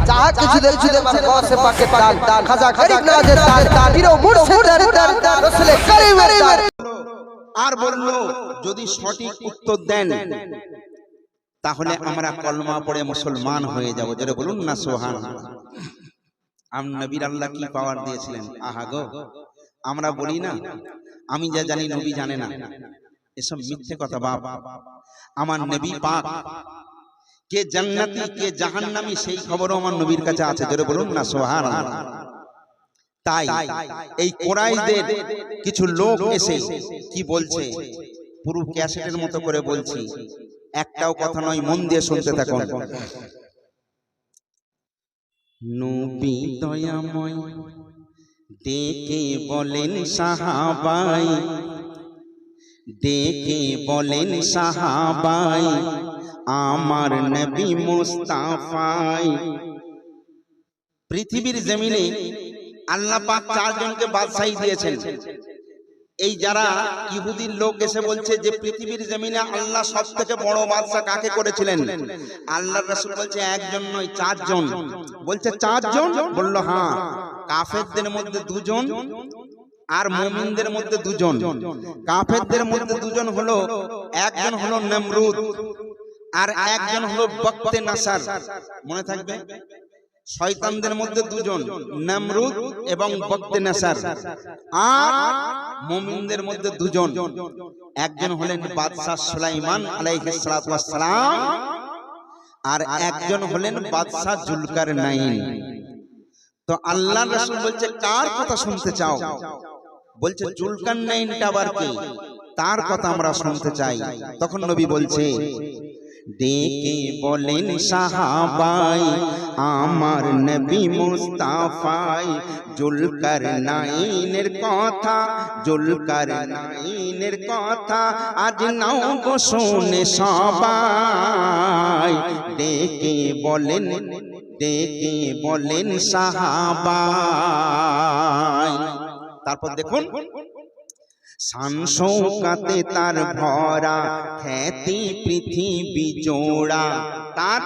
चाह के जुदे जुदे बार गौर से पाके दाल खाजा गरीब नवाज दाल पीरो मुर्शिद दाल रसूल करीम दाल আর বলল যদি সঠিক উত্তর দেন তাহলে আমরা কলমা পড়ে মুসলমান হয়ে যাব। যারা বলুন না সুবহানাল্লাহ। নবীর আল্লাহ কি পাওয়ার দিয়েছিলেন, আহা গো। আমরা বলি না আমি যা জানি নবী জানে না, এসব মিথ্যে কথা বাপ। আমার নবী পাক কে জান্নাতি কে জাহান্নামী সেই খবরও আমার নবীর কাছে আছে। যারা বলুন না সুবহানাল্লাহ। তাই এই কুরাইশদের কিছু লোক এসে কি বলছে পুরো ক্যাসেটের মতো করে বলছি, একটাও কথা নয়, মন দিয়ে শুনতে থাকুন। নবী দয়াময় ডেকে বলেন সাহাবাই, ডেকে বলেন সাহাবাই আমার নবী মুস্তাফাই। পৃথিবীর জমিনে আল্লাহ পাক চারজনকে বাদশাহী দিয়েছেন। এই যারা ইহুদির লোক এসে বলছে যে পৃথিবীর জমিনে আল্লাহ সবথেকে বড় বাদশা কাকে করেছিলেন, আল্লাহর রাসূল বলছে একজন নয় চারজন। বলছে চারজন? বলল হ্যাঁ, কাফেরদের মধ্যে দুজন আর মুমিনদের মধ্যে দুজন। কাফেরদের মধ্যে দুজন হলো, একজন হলো নমরুদ আর একজন হলো বক্তে নাসার। মনে থাকবে, শয়তানদের মধ্যে দুজন, নমরুদ এবং বক্তে নাসার। আর মুমিনদের মধ্যে দুজন, একজন হলেন বাদশা সুলাইমান আলাইহিস সালাতু ওয়াস সালাম আর একজন হলেন বাদশা জুলকারনাইন। তো আল্লাহর রাসূল বলছে কার কথা শুনতে চাও? বলছে জুলকারনাইনটা আবার কি, তার কথা আমরা শুনতে চাই। তখন নবী বলছে ডেকে বলেন সাহাবাই আমার নবী মুস্তাফাই জুলকারনাইনের কথা, জুলকারনাইনের কথা আজ নাও গো শুনে সবাই। ডেকে বলেন, ডেকে বলেন সাহাবাই। তারপর দেখুন শান শৌকতে তার ভরা খ্যাতি পৃথিবী জোড়া, তার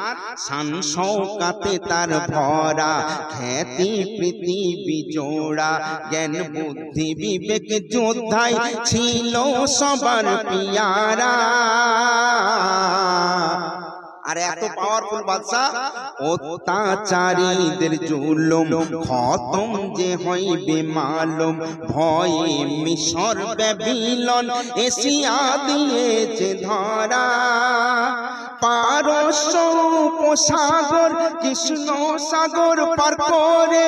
শান শৌকতে তার ভরা খ্যাতি পৃথিবী জোড়া। জ্ঞান বুদ্ধি বিবেক যোদ্ধাই ছিল সবার পিয়ারা। আর এত পাওয়ারফুল বাদশা, অত্যাচারীদের জুলুম খতম যে হইবে মালুম। ভয়ে মিশর ব্যাবিলন এশিয়া দিয়েছে ধরা। পারস্য উপসাগর কৃষ্ণ সাগর পার করে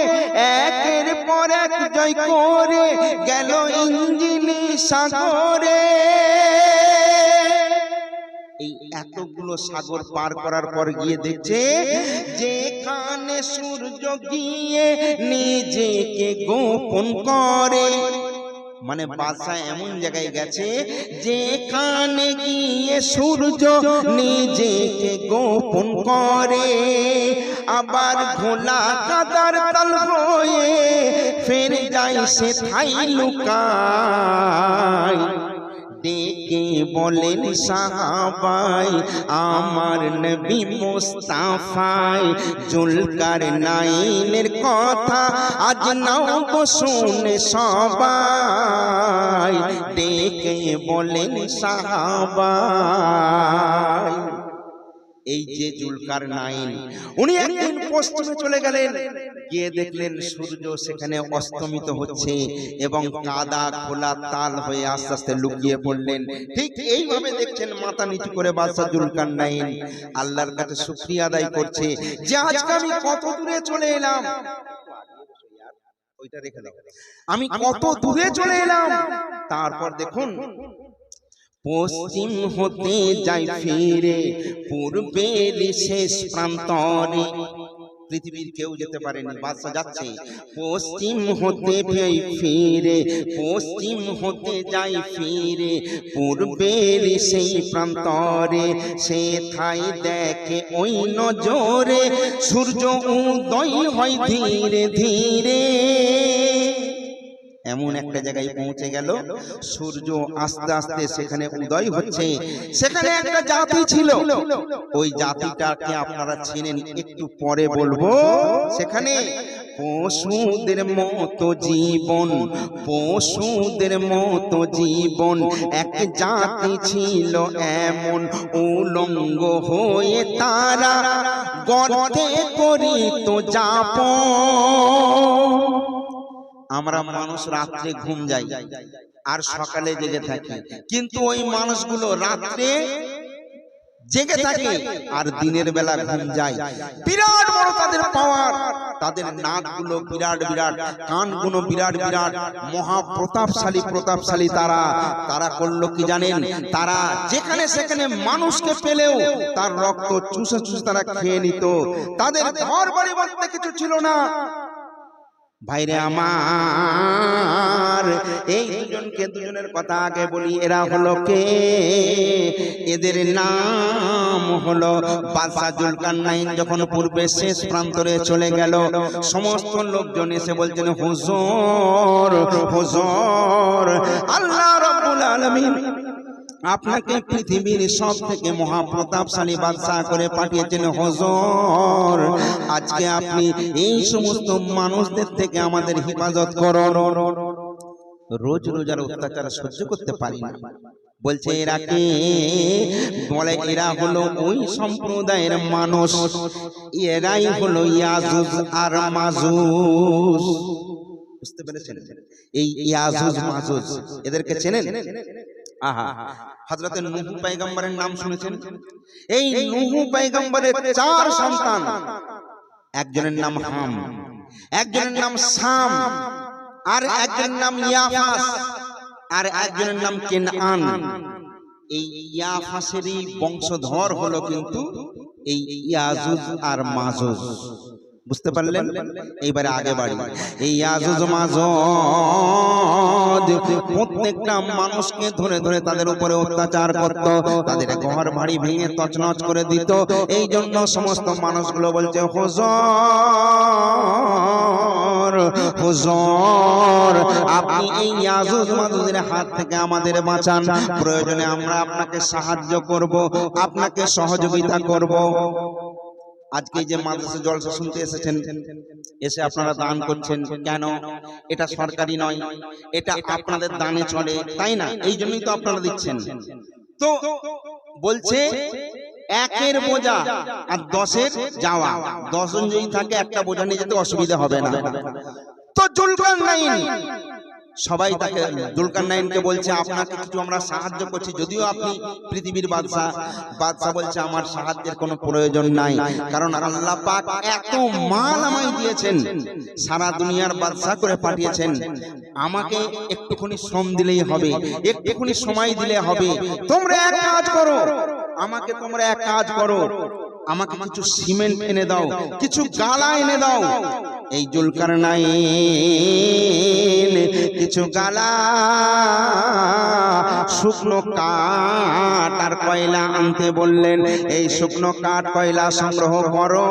একের পর এক জয় করে গেল ইঞ্জিলি সাগরে। এই এতগুলো সাগর পার করার পর গিয়ে দেখছে যেখানে সূর্য গিয়ে নিজেকে গোপন করে। মানে বাদশা এমন জায়গায় গেছে যেখানে গিয়ে সূর্য নিজেকে গোপন করে। আবার ঘোলা কাদার তাল হয়ে ফের যায় সে ঠাই লুকায়। ডেকে বলেন সাহাবাই আমার নবী মুস্তাফাই জুলকারনাইনের কথা আজ নাও গো শুনে সবাই। ডেকে বলেন সাহাবাই। এই যে জুলকারনাইন, উনি একদিন পশ্চিমে চলে গেলেন, গিয়ে দেখলেন সূর্য সেখানে অস্তমিত হচ্ছে এবং কাদা খোলা তাল হয়ে আস্তে আস্তে লুকিয়ে পড়লেন। ঠিক এইভাবে দেখছেন মাথা নিচু করে বাদশা জুলকারনাইন আল্লাহর কাছে শুকরিয়া আদায় করছে যে আজকে আমি কত দূরে চলে এলাম, ওইটা রেখে দাও, আমি কত দূরে চলে এলাম। তারপর দেখুন পশ্চিম হতে যাই ফিরে পূর্বের শেষ প্রান্তরে। পৃথিবীর কেউ যেতে পারেনি, বাদশা যাচ্ছে পশ্চিম হতে ফিরে, পশ্চিম হতে যাই ফিরে পূর্বের সেই প্রান্তরে। সে ঠাই দেখে ওই নজরে সূর্য উদয় হয় ধীরে ধীরে। এমন একটা জায়গায় পৌঁছে গেল, সূর্য আস্তে আস্তে সেখানে উদয় হচ্ছে। সেখানে একটা জাতি ছিল, ওই জাতিটাকে আপনারা চেনেন, একটু পরে বলবো। সেখানে পশুদের মতো জীবন, পশুদের মতো জীবন, এক জাতি ছিল এমন, উলঙ্গ হয়ে তারা গর্তে করিত যাপন। আমরা মানুষ রাত্রে ঘুম যাই আর সকালে জেগে থাকি, কিন্তু ওই মানুষগুলো রাত্রে জেগে থাকে আর দিনের বেলা ঘুম যায়। বিরাট বড় তাদের পাওয়ার, তাদের নাকগুলো বিরাট বিরাট, কানগুলো বিরাট বিরাট, মহা প্রতাপশালী প্রতাপশালী। তারা করলো কি জানেন? তারা যেখানে সেখানে মানুষকে পেলেও তার রক্ত চুষে চুষে তারা খেয়ে নিত। তাদের ঘর বাড়ি বলতে কিছু ছিল না। ভাইরে আমার, এই দুজনের কথা আগে বলি। এরা হলো কে? এদের নাম হলো বাদশা জুলকারনাইন। যখন পূর্বে শেষ প্রান্তরে চলে গেল, সমস্ত লোকজন এসে বলছেন, হুজুর হুজুর, আল্লাহ রাব্বুল আলামিন আপনাকে পৃথিবীর সব থেকে মহাপ্রতাপশালী বাদশা করে পাঠিয়েছেন। হুজুর, আজকে আপনি এই সমস্ত মানুষদের থেকে আমাদের হেফাজত করুন। রোজ রোজ আর অত্যাচার সহ্য করতে পারি না। বলছে এরা কে? বলে এরা হলো ওই সম্প্রদায়ের মানুষ, এরাই হলো ইয়াজুজ আর মাজুজ। বুঝতে পেরেছেন? এই ইয়াজুজ মাজুজ এদেরকে চেনেন? আহা, হযরতে নূহ পয়গম্বরের নাম শুনেছেন? এই নূহ পয়গম্বরের 4 সন্তান, একজনের নাম হাম, একজনের নাম সাম, আর একজনের নাম ইয়াফাস, আর একজনের নাম কেনান। এই ইয়াফাসেরই বংশধর হলো কিন্তু এই ইয়াজুজ আর মাজুজ। বুঝতে পারলেন? এইবারে আগে বাড়ি। এই ইয়াজুজ মাজুজ প্রত্যেকটা মানুষকে ধরে ধরে তাদের উপরে অত্যাচার করত, তাদের ঘর বাড়ি ভেঙে তছনছ করে দিত। এই জন্য সমস্ত মানুষগুলো বলছে, হুজুর হুজুর, আপনি এই ইয়াজুজ মাজুজের হাত থেকে আমাদের বাঁচান। প্রয়োজনে আমরা আপনাকে সাহায্য করব, আপনাকে সহযোগিতা করব। আজকে যে মাদ্রাসা জলসা শুনতে এসেছেন, এসে আপনারা দান করছেন কেন? এটা সরকারি নয়, এটা আপনাদের দানে চলে, তাই না? এই জন্যই তো আপনারা দিচ্ছেন। তো বলছে 1-এর বোঝা আর 10-এর যাওয়া, 10 জন যদি থাকে একটা বোঝা নিয়ে যেতে অসুবিধা হবে না। তো জুলকারনাইন, সবাই তাকে জুলকারনাইনকে বলছে, আপনাকে কিছু আমরা সাহায্য করছি, যদিও আপনি পৃথিবীর বাদশা। বাদশা বলছে, আমার সাহায্যের কোনো প্রয়োজন নাই, কারণ আল্লাহ পাক এত মাল আমায় দিয়েছেন, সারা দুনিয়ার বাদশা করে পাঠিয়েছেন। আমাকে একটুখানি শ্রম দিলেই হবে, একটুখানি সময় দিলে হবে। তোমরা এক কাজ করো, তোমরা এক কাজ করো, আমাকে কিছু সিমেন্ট এনে দাও, কিছু গালা এনে দাও। এই জুলকারনাইন কিছু গালা, শুকনো কাঠ আর কয়লা আনতে বললেন। এই শুকনো কাঠ কয়লা সংগ্রহ করো,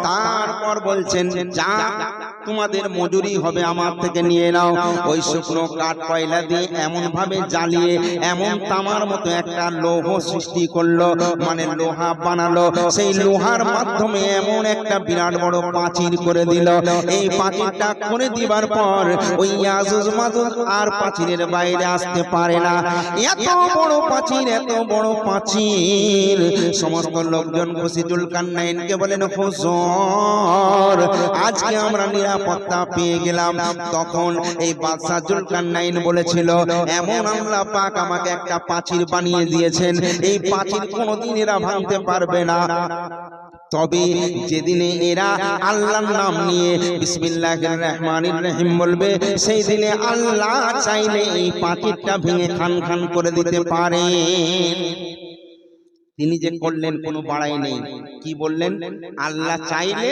তারপর বলছেন যা তোমাদের মজুরি হবে আমার থেকে নিয়ে নাও। ওই শুকনো কাঠ কয়লা দিয়ে এমন ভাবে জ্বালিয়ে এমন তামার মতো একটা লৌহ সৃষ্টি করলো, মানে লোহা বানালো। সেই লোহার মাধ্যমে এমন একটা বিরাট বড় প্রাচীর করে দিল। এই প্রাচীরটা করে দিবার পর ওই ইয়াজুজ মাজুজ আর প্রাচীরের বাইরে আসতে পারে না। এত বড় প্রাচীর, এত বড় প্রাচীর। সমস্ত লোকজন খুশি। জুলকারনাইনকে বলেন, হুজুর, আজকে আমরা নিরাপত্তা পেয়ে গেলাম। তখন এই বাদশা জুলকারনাইন বলেছিল, এমন আল্লাহ পাক আমাকে একটা প্রাচীর বানিয়ে দিয়েছেন, এই প্রাচীর কোনোদিন এরা ভাঙতে পারবে না। তবে যেদিনে এরা আল্লাহর নাম নিয়ে বিসমিল্লাহির রহমানির রহিম বলবে, সেই দিনে আল্লাহ চাইলে এই প্রাচীরটা ভেঙে খান খান করে দিতে পারেন। তিনি যে করলেন কোনো বাড়াই নেই। কি বললেন? আল্লাহ চাইলে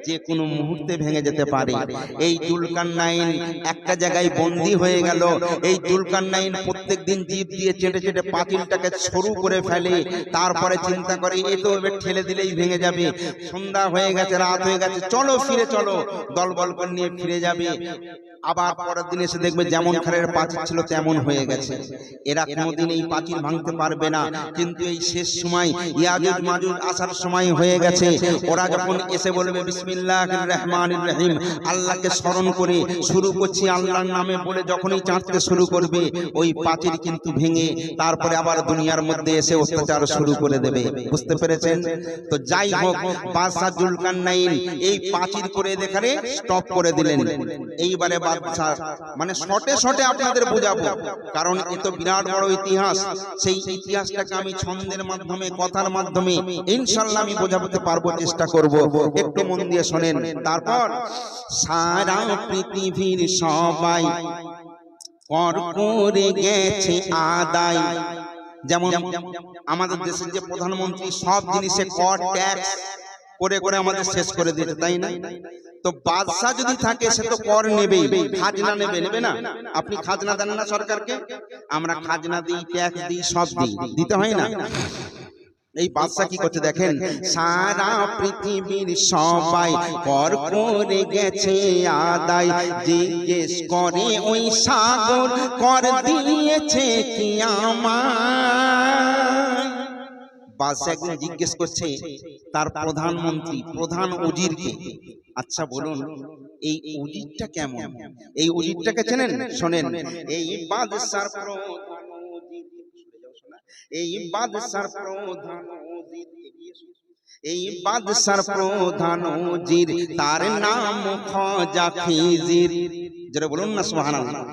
যে কোনো মুহূর্তে ভেঙে যেতে পারে। এই জুলকারনাইন একটা জায়গায় বন্দী হয়ে গেল। এই জুলকারনাইন প্রত্যেকদিন জিভ দিয়ে চেটে চেটে পাতিলটাকে সরু করে ফেলে। তারপরে চিন্তা করে এ তো এবার ঠেলে দিলেই ভেঙে যাবে। সন্ধ্যা হয়ে গেছে, রাত হয়ে গেছে, চলো ফিরে চলো। দলবল করে নিয়ে ফিরে যাবে। আবার পরের দিন এসে দেখবে যেমন খালের পাঁচিল ছিল তেমন হয়ে গেছে। এরা কোনোদিন এই পাঁচিল ভাঙতে পারবে না। কিন্তু এই শেষ সময় ইয়াজুজ মাজুজ আসার সময় হয়ে গেছে। ওরা যখন এসে বলবে বিসমিল্লাহির রহমানির রহিম, আল্লাহকে স্মরণ করে শুরু করছি আল্লাহর নামে বলে যখনই চাঁদতে শুরু করবে, ওই পাঁচিল কিন্তু ভেঙে তারপরে আবার দুনিয়ার মধ্যে এসে অত্যাচার শুরু করে দেবে। বুঝতে পেরেছেন? তো যাই হোক, বাদশা জুলকারনাইন এই পাঁচিল করে দেখারে স্টপ করে দিলেন। এইবারে বাদশা মানে শর্টে শর্টে আপনাদের বোঝাবো, কারণ এ তো বিরাট বড় ইতিহাস। সেই ইতিহাসটাকে আমি ছন্দের মাধ্যমে, কথার মাধ্যমে ইনশাআল্লাহ আমি বোঝাতে পারবো, চেষ্টা করব। একটু মন দিয়ে শোনেন। তারপর সারা পৃথিবীর সবাই কর করে গেছে আদায়। যেমন আমাদের দেশের যে প্রধানমন্ত্রী সব জিনিসে কর ট্যাক্স করে করে আমাদের শেষ করে দিয়েছে, তাই না? তো বাদশা যদি থাকে সে তো কর নেবেই, খাজনা নেবে না? আপনি খাজনা দেন না সরকারকে? আমরা খাজনা দিই, ট্যাক্স দিই, সব দিই, দিতে হয় না? এই বাদশা কি করছে দেখেন, সারা পৃথিবীর সবাই কর করে গেছে আদায়। জিজ্ঞেস করে ওই সাগর কর দিয়েছে কি আমায়। বাদশা একদিন জিজ্ঞেস করছে তার প্রধানমন্ত্রী, প্রধান উজিরকে, আচ্ছা বলুন এই উজিরটা কেমন? এই উজিরটাকে চেনেন? শোনেন, এই বাদশার প্রধান উজির, এই বাদশার প্রধান উজির, এই বাদশার প্রধান উজির, তার নাম খাজা খিজির। যারা বলুন না সুবহানাল্লাহ।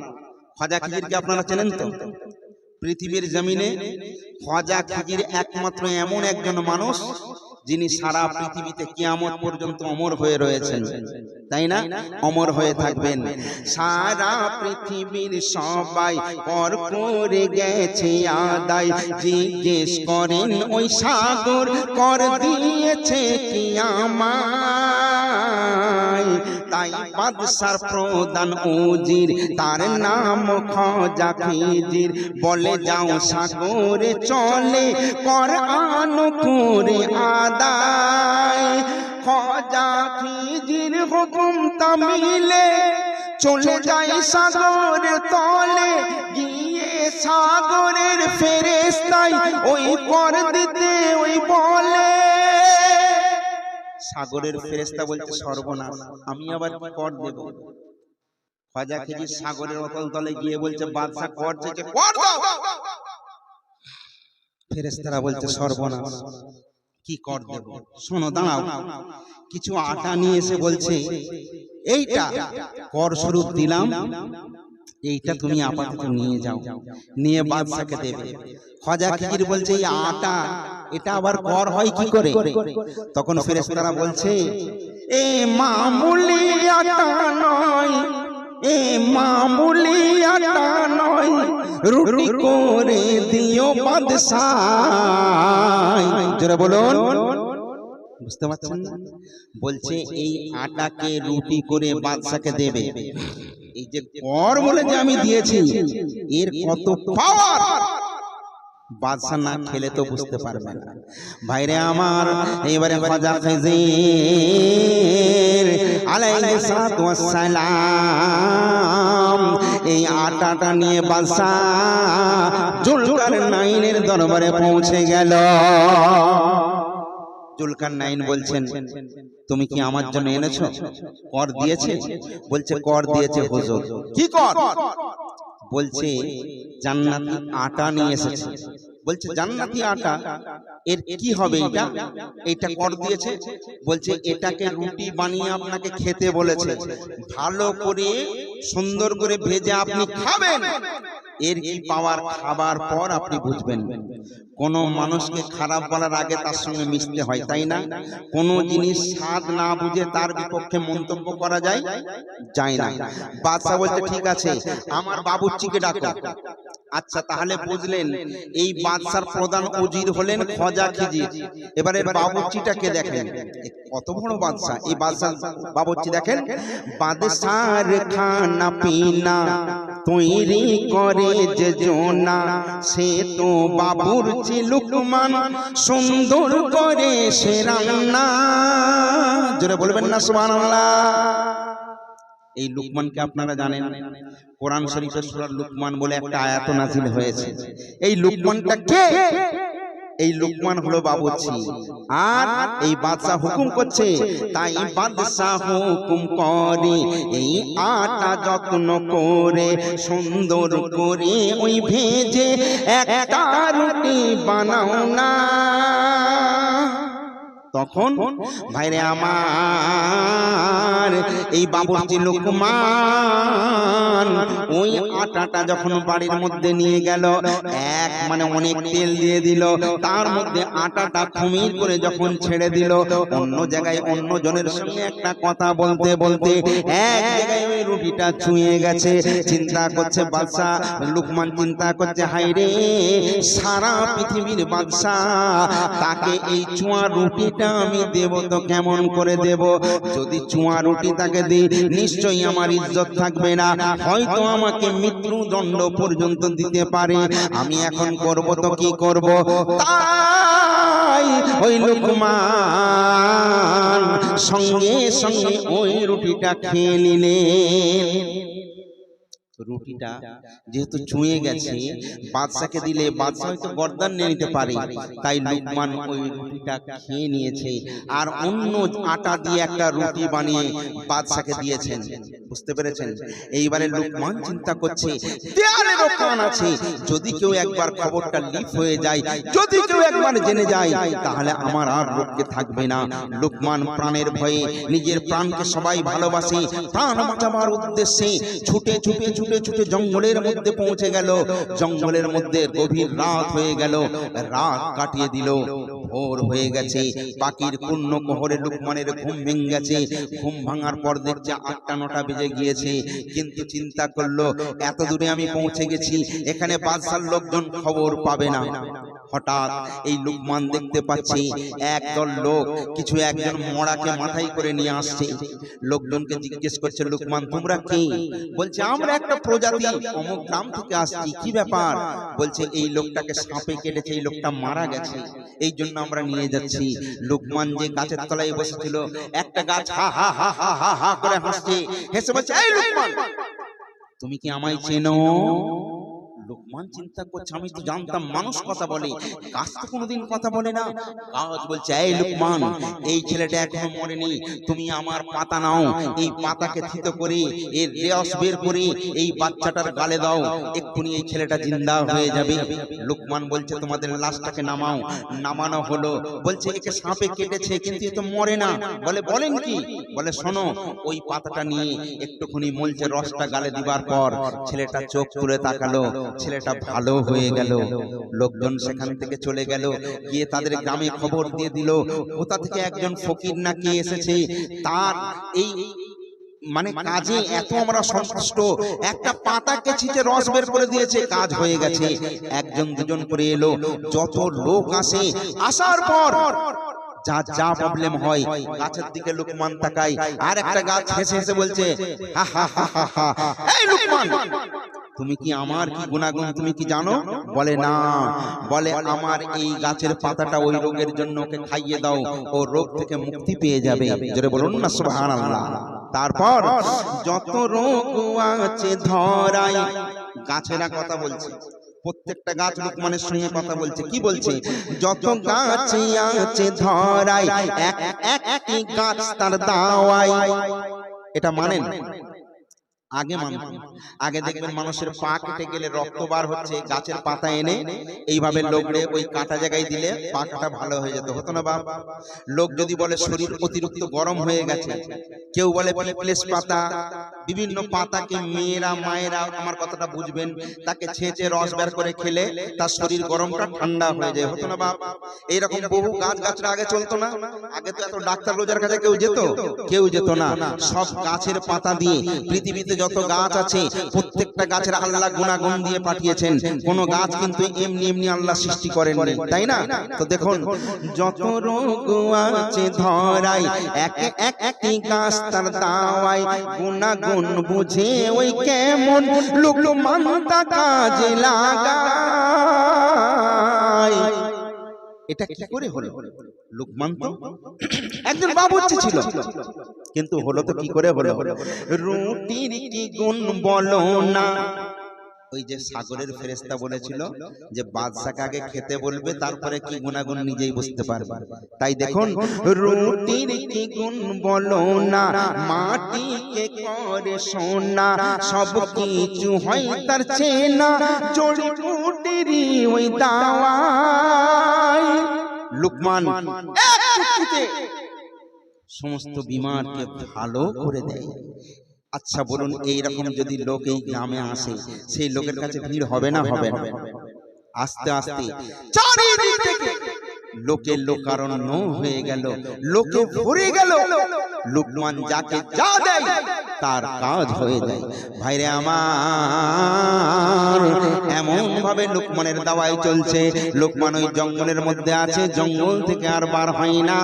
খাজা খিজিরকে আপনারা চেনেন তো? পৃথিবীর জমিনে খাজা খিজির একমাত্র এমন একজন মানুষ যিনি সারা পৃথিবীতে কিয়ামত পর্যন্ত অমর হয়ে রয়েছেন, তাই না? অমর হয়ে থাকবেন। সারা পৃথিবীর সবাই কর করে গেছে আদায়। জিজ্ঞেস করেন ওই সাগর কর দিয়েছে কি আমায়। তাই বাদশার প্রধান উজির, তার নাম খাজা খিজির, বলে যাও সাগরে চলে কর আনো করে আদায়। খাজা খিজির হুকুম তামিলে চলে যায় সাগরের তলে, গিয়ে সাগরের ফেরেশতাই ওই কর দিতে ওই বলে। সাগরের ফেরেশতা বলছে সর্বনাশ, আমি আবার কি কর দেব? খাজা খিজির সাগরের অতল তলে গিয়ে বলছে বাদশা কর চেয়েছে, কর দাও। ফেরেশতারা বলছে সর্বনাশ, কি কর দেব? শোনো, দাঁড়াও। কিছু আটা নিয়ে এসে বলছে এইটা কর স্বরূপ দিলাম, এইটা তুমি আপাতত নিয়ে যাও, নিয়ে বাদশাকে দেবে। খাজা খিজির বলছে এই আটা, এটা আবার কর হয় কি করে? তখন ফেরেশতারা বলছে এ মামুলি আটা নয়, এ মামুলি আটা নয়, রুটি করে দিও বাদশায়। যারা বলুন, বুঝতে পারছেন না? বলছে এই আটাকে রুটি করে বাদশাকে দেবে। এই যে কর বলে যে আমি দিয়েছি, এর কত পাওয়ার বাদশা না খেলে তো বুঝতে পারবে না। ভাইরে আমার, এবারে খাজা খিজির আলাইহিস সালাতু ওয়াস সালাম এই আটাটা নিয়ে বাদশা জুলকারনাইনের দরবারে পৌঁছে গেল। জুলকারনাইন বলছেন তুমি কি আমার জন্য এনেছো? কর দিয়েছে? বলছে কর দিয়েছে হুজুর। কি কর? বলছে জান্নাতি আটা নিয়ে এসেছে। বলছে জান্নাতি আটা, এর কি হবে? এটা এটা কর দিয়েছে। বলছে এটাকে রুটি বানিয়ে আপনাকে খেতে বলেছে, ভালো করে সুন্দর করে ভেজে আপনি খাবেন, এর কি পাওয়ার খাবার পর আপনি বুঝবেন। কোন মানুষকে খারাপ বলার আগে তার সঙ্গে মিশতে হয়, তাই না? কোন জিনিস স্বাদ না বুঝে তার বিপক্ষে মন্তব্য করা যায় না। বাদশা বলতে ঠিক আছে আমার বাবুর্চিকে ডাকো। আচ্ছা তাহলে বুঝলেন এই বাদশার প্রধান উজির হলেন খোজা খিজির। এবারে বাবুর্চিটাকে দেখেন কত বড় বাদশা। এই বাদশার বাবুর্চি দেখেন, বাদশার খানা পিনা তৈরি করে যে জোনা, সে তো বাবুর্চি লুকমান সুন্দর করে সে রান্না। জোরে বলবেন না সুবহানাল্লাহ। এই লুকমানকে আপনারা জানেন, কোরআন শরীফের সূরা লুকমান বলে একটা আয়াত নাযিল হয়েছে। এই লুকমানটা কে? এই লুকমান হলো বাবুর্চি। আর এই বাদশা হুকুম করছে, তাই বাদশা হুকুম করে এই আটা যত্ন করে সুন্দর করে ওই ভেজে একটা রুটি বানাও না। তখন ভাইরে আমার এই বাবুর্চি লুকমান ওই আটাটা যখন বাড়ির মধ্যে নিয়ে গেল, অনেক তেল দিয়ে দিল, তার মধ্যে আটাটা খুমির করে যখন ছেড়ে দিল, অন্য জায়গায় অন্য জনের সঙ্গে একটা কথা বলতে বলতে এক জায়গায় ওই রুটিটা ছুঁয়ে গেছে। চিন্তা করছে বাদশা লুকমান, চিন্তা করছে হায় রে সারা পৃথিবীর বাদশা, তাকে এই চুয়া রুটিটা আমি দেব তো কেমন করে দেব? যদি চুয়া রুটি তাকে দিই নিশ্চয়ই আমার ইজ্জত থাকবে না, হয়তো আমাকে মৃত্যুদণ্ড পর্যন্ত দিতে পারে। আমি এখন করব তো কি করব? তাই ওই লুকমান সঙ্গে সঙ্গে ওই রুটিটা খেয়ে নিলেন। রুটিটা যেহেতু চুঁয়ে গেছে, বাদশাকে দিলে বাদশা হয়তো গর্দান নিয়ে নিতে পারে, তাই লুকমান ওই রুটিটা খেয়ে নিয়েছে আর অন্য আটা দিয়ে একটা রুটি বানিয়ে বাদশাকে দিয়েছেন। বুঝতে পেরেছেন? এইবারে লুকমান চিন্তা করছে দেয়ালে দোকান আছে, যদি কেউ একবার খবরটা লিক হয়ে যায়, যদি কেউ একবার জেনে যায়, তাহলে আমার আর রক্ষে থাকবে না। লুকমান প্রাণের ভয়ে, নিজের প্রাণকে সবাই ভালোবাসে, প্রাণ বাঁচাবার উদ্দেশ্যে ছুটে ছুটে ছুটে ছুটে জঙ্গলের মধ্যে পৌঁছে গেল। জঙ্গলের মধ্যে গভীর রাত হয়ে গেল, রাত কাটিয়ে দিল, ভোর হয়ে গেছে। পাখির পূর্ণ কোহরে লুকমানের ঘুম ভেঙে গেছে। ঘুম ভাঙার পর দেখছে ৮টা-৯টা বেজে গিয়েছে, কিন্তু চিন্তা করলো এত দূরে আমি পৌঁছে গেছি, এখানে বাদশার লোকজন খবর পাবে না। হঠাৎ এই লুকমান দেখতে পাচ্ছে একদল লোক কিছু একজন মড়াকে মাথায় করে নিয়ে আসছে। লোকজনকে জিজ্ঞেস করছে, লুকমান তোমরা কে? বলছে আমরা একটা প্রজাতি অমুক গ্রাম থেকে আসছি। কি ব্যাপার? বলছে এই লোকটাকে সাপে কেটেছে, এই লোকটা মারা গেছে, এই জন্য আমরা নিয়ে যাচ্ছি। লুকমান যে গাছের তলায় বসেছিল, একটা গাছ হা হা হা হা হা হা করে হাসছে, হেসে বলছে এই লুকমান তুমি কি আমায় চেনো? লুকমান চিন্তা করছে আমি তো জানতাম মানুষ কথা বলে, গাছ তো কোনোদিন কথা বলে না। গাছ বলছে এই লুকমান এই ছেলেটা এখনো মরেনি, তুমি আমার পাতা নাও, এই পাতাকে থিতো করে এর রস বের করে এই বাচ্চাটার গালে দাও, এক্ষুনি এই ছেলেটা জিন্দা হয়ে যাবে। লুকমান বলছে তোমাদের লাশটাকে নামাও। নামানো হলো। বলছে একে সাপে কেটেছে কিন্তু এ তো মরে না। বলে বলেন কি? বলে শোনো, ওই পাতাটা নিয়ে একটুখানি মলছে রসটা গালে দিবার পর ছেলেটা চোখ তুলে তাকালো, ছেলেটা ভালো হয়ে গেল। লোকজন সেখান থেকে চলে গেল, গিয়ে তাদের গ্রামে খবর দিয়ে দিল কোথা থেকে একজন ফকির নাকি এসেছে, তার এই কাজে এত আমরা সন্তুষ্ট, একটা পাতাকে ছিটে রস বের করে দিয়েছে, কাজ হয়ে গেছে। একজন দুজন করে এলো, যত লোক আসে, আসার পর যা যা প্রবলেম হয় গাছের দিকে লুকমান তাকায়, আর একটা গাছ হেসে হেসে বলছে হা হা হা হা হা, এই লুকমান তুমি কি আমার কি গুণাগুণ তুমি কি জানো? বলে না। বলে আমার এই গাছের পাতাটা ওই রোগের জন্য ওকে খাইয়ে দাও, ও রোগ থেকে মুক্তি পেয়ে যাবে। জোরে বলুন না সুবহানাল্লাহ। তারপর যত রোগ আছে ধরাই, গাছেরা কথা বলছে, প্রত্যেকটা গাছ লুকমানের সঙ্গে কথা বলছে। কি বলছে? যত গাছ আছে ধরাই, এক একটি গাছ তার দাওয়াই। এটা মানেন? আগে মানতেন। আগে দেখবেন মানুষের পা কেটে গেলে রক্ত বার হচ্ছে, গাছের পাতা এনে এইভাবে লোকড়ে ওই কাটা জায়গায় দিলে পা কাটা ভালো হয়ে যেত, হতো না বাপ? লোক যদি বলে শরীর অতিরিক্ত গরম হয়ে গেছে, কেউ বলে পিপলেস পাতা, বিভিন্ন পাতাকে মেয়েরা মায়েরা, আমার কথাটা বুঝবেন, তাকে ছেঁচে রস বের করে খেলে তার শরীর গরমটা ঠান্ডা হয়ে যায়। হতো না বাপ? এইরকম বহু গাছ গাছরা আগে চলতো না? আগে তো এত ডাক্তার রোজার কাছে কেউ যেত? কেউ যেত না। সব গাছের পাতা দিয়ে, পৃথিবীতে যত গাছ আছে প্রত্যেকটা গাছের আল্লাহ গুণাগুণ দিয়ে পাঠিয়েছেন। কোন গাছ কিন্তু এমনি এমনি আল্লাহ সৃষ্টি করেননি, তাই না? তো দেখুন, যত রোগ আছে ধরাই এক একটি গাছ তার দাওয়ায়, গুণাগুণ বুঝে ওই কেমন লুকমান তা কাজে লাগায়। এটা কি করে হলো? লুকমান তো একজন বাবুর্চি ছিল, কিন্তু হলো তো কি করে হলো? রুটির কি গুণ বলো না। ওই যে সাগরের ফেরেশতা বলেছিল যে বাদশাকে আগে খেতে বলবে, তারপরে কি গুণাগুণ নিজেই বুঝতে পারবে। তাই দেখুন, রুটির কি গুণ বলো না, মাটিকে করে সোনা, সব কিছু হয় তার চেনা, জড়িবুটিরই ওই দাওয়ায়। লুকমান এক চুটকিতে সমস্ত বিমারকে ভালো করে দেয়। আচ্ছা বলুন, এইরকম যদি লোক এই গ্রামে আসে, সেই লোকের কাছে ভিড় হবে না হবে না? আস্তে আস্তে চারিদিক থেকে লোকের লোকারণ্য হয়ে গেল, লোকে ভরে গেল। লুকমান যাকে যা দেয় তার কাজ হয়ে যায়। ভাইরে আমার, এমন ভাবে লুকমানের দাওয়াই চলছে। লুকমান ওই জঙ্গলের মধ্যে আছে, জঙ্গল থেকে আর বার হয় না।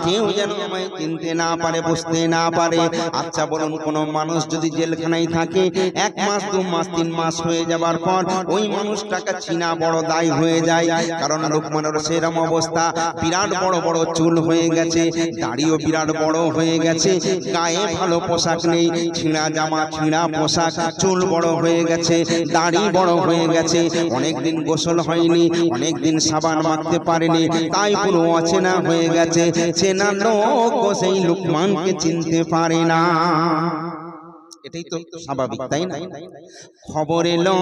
কেউ যেন আমায় চিনতে না পারে, বুঝতে না পারে। আচ্ছা বলুন, কোন মানুষ যদি জেলখানায় থাকে 1 মাস 2 মাস 3 মাস হয়ে যাবার পর ওই মানুষটাকে চিনা বড় দায় হয়ে যায়। কারণ লুকমানের সেরকম অবস্থা, বিরাট বড় বড় চুল হয়ে গেছে, দাড়িও বিরাট বড় হয়ে গেছে, গায়ে ভালো পোশাক নেই, ছিঁড়া জামা ছিঁড়া পোশাক, চুল বড় হয়ে গেছে, দাড়ি বড় হয়ে গেছে, অনেকদিন গোসল হয়নি, অনেকদিন সাবান মাখতে পারেনি, তাই পুরো অচেনা হয়ে গেছে। চেনা লোক সেই লুকমানকে চিনতে পারে না। এটাই তো স্বাভাবিক, তাই না? খবর এলো